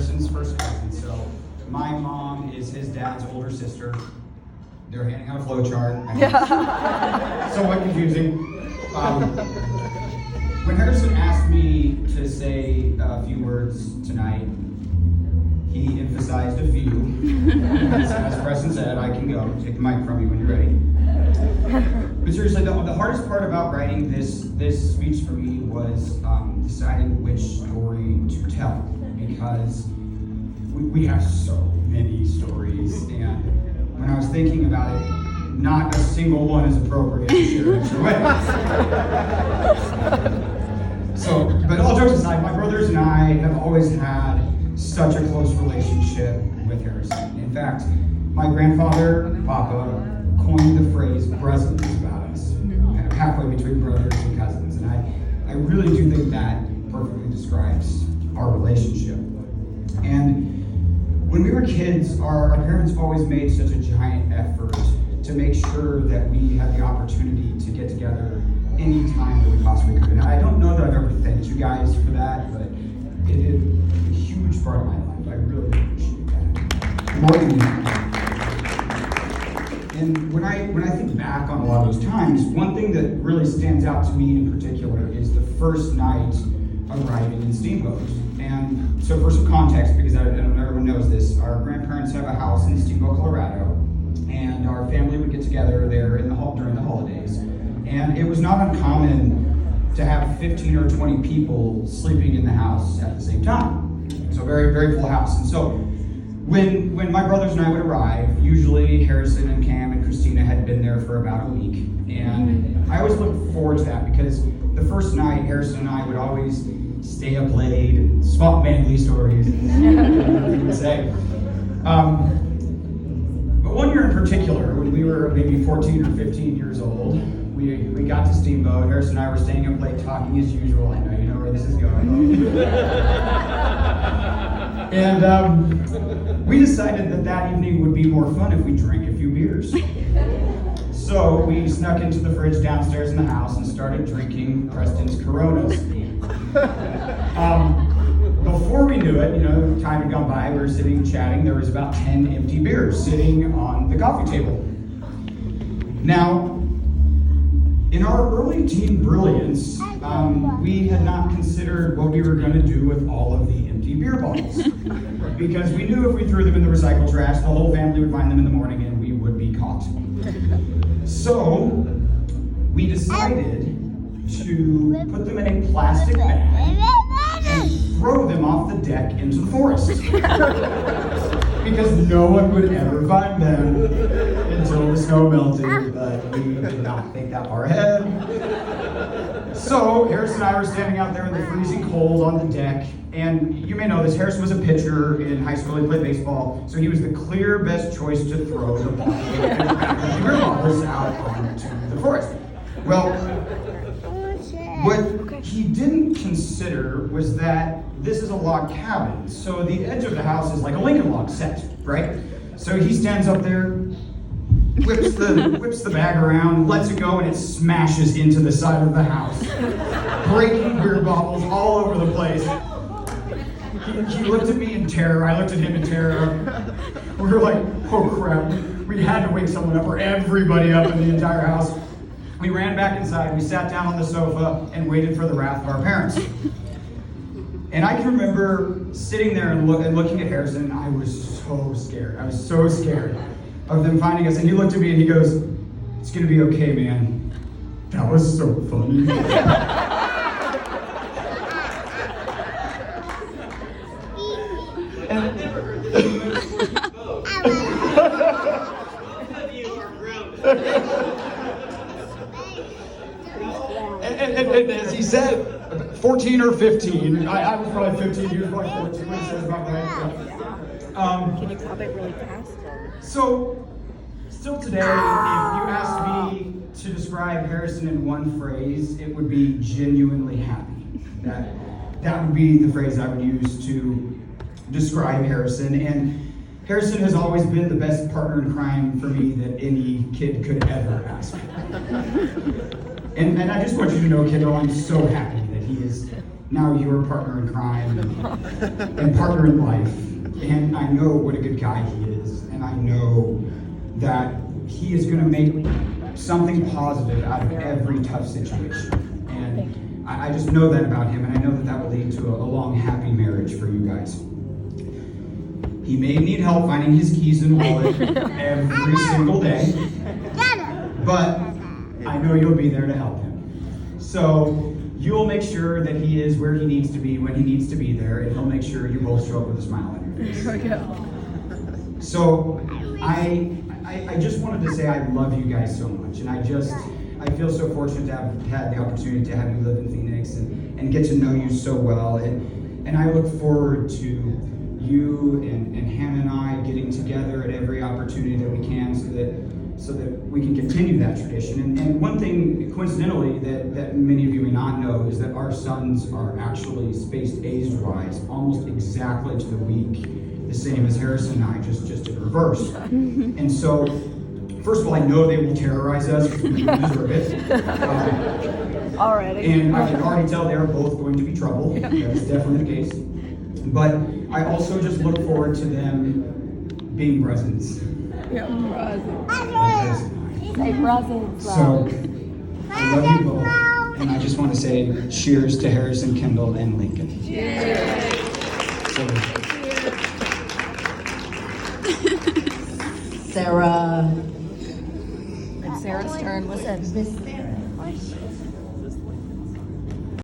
Harrison's first cousin. So my mom is his dad's older sister. They're handing out a flow chart. Somewhat confusing. When Harrison asked me to say a few words tonight, he emphasized a few. As Preston said, I can go. Take the mic from you when you're ready. But seriously, the hardest part about writing this speech for me was deciding which story to tell, because we have so many stories, and when I was thinking about it, not a single one is appropriate to share at your wedding. So, but all jokes aside, my brothers and I have always had such a close relationship with Harrison. In fact, my grandfather, Papa, coined the phrase "cousins" about us, kind of halfway between brothers and cousins, and I really do think that perfectly describes our relationship. And when we were kids, our parents always made such a giant effort to make sure that we had the opportunity to get together any time that we possibly could. And I don't know that I've ever thanked you guys for that, but it is a huge part of my life. I really appreciate that. More than that. And when I think back on a lot of those times, one thing that really stands out to me in particular is the first night arriving in Steamboat. And so for some context, because I don't know everyone knows this, our grandparents have a house in Steamboat, Colorado, and our family would get together there during the holidays. And it was not uncommon to have 15 or 20 people sleeping in the house at the same time. So very, very full house. And so when my brothers and I would arrive, usually Harrison and Cam and Christina had been there for about a week. And I always looked forward to that, because the first night, Harrison and I would always stay up late and swap manly stories, as you would say. But one year in particular, when we were maybe 14 or 15 years old, we got to Steamboat. Harrison and I were staying up late talking as usual. I know you know where this is going. And we decided that evening would be more fun if we drank a few beers. So we snuck into the fridge downstairs in the house and started drinking Preston's Coronas. Before we knew it, time had gone by, we were sitting chatting, there was about 10 empty beers sitting on the coffee table. Now, in our early teen brilliance, we had not considered what we were going to do with all of the empty beer bottles. Because we knew if we threw them in the recycle trash, the whole family would find them in the morning and we would be caught. So, we decided to put them in a plastic bag and throw them off the deck into the forest. Because no one would ever find them until the snow melted, but we did not think that far ahead. So Harrison and I were standing out there in the freezing cold on the deck, and you may know this, Harrison was a pitcher in high school, he played baseball, so he was the clear best choice to throw the ball out onto the forest. Well, what he didn't consider was that this is a log cabin, so the edge of the house is like a Lincoln log set, right? So he stands up there, whips the bag around, lets it go, and it smashes into the side of the house, breaking beer bottles all over the place. He looked at me in terror, I looked at him in terror. We were like, oh crap, we had to wake someone up, or everybody up in the entire house. We ran back inside, we sat down on the sofa and waited for the wrath of our parents. And I can remember sitting there and looking at Harrison, and I was so scared. I was so scared of them finding us. And he looked at me and he goes, "It's gonna be okay, man. That was so funny." And as he said, 14 or 15, I was probably 15, he was probably 14, when he says about right. Can you pop it really fast? So, still today, if you asked me to describe Harrison in one phrase, it would be genuinely happy. That would be the phrase I would use to describe Harrison. And Harrison has always been the best partner in crime for me that any kid could ever ask for. And I just want you to know, kiddo, I'm so happy that he is now your partner in crime and partner in life. And I know what a good guy he is, and I know that he is going to make something positive out of every tough situation. And I just know that about him, and I know that that will lead to a long, happy marriage for you guys. He may need help finding his keys and wallet every single day, but I know you'll be there to help him. So you'll make sure that he is where he needs to be when he needs to be there, and he'll make sure you both show up with a smile on your face. There we go. So I just wanted to say I love you guys so much, and I feel so fortunate to have had the opportunity to have you live in Phoenix and get to know you so well, and I look forward to you and Hannah and I getting together at every opportunity that we can so that we can continue that tradition. And one thing, coincidentally, that many of you may not know is that our sons are actually spaced age-wise almost exactly to the week, the same as Harrison and I, just in reverse. And so, first of all, I know they will terrorize us if we deserve it. Already. And I can already tell they are both going to be trouble. That's definitely the case. But I also just look forward to them being presents. Yeah, Say presents. So, I love you both. And I just want to say cheers to Harrison, Kendall, and Lincoln. Cheers. So, Sarah. It's Sarah's turn. Listen. Miss Sarah.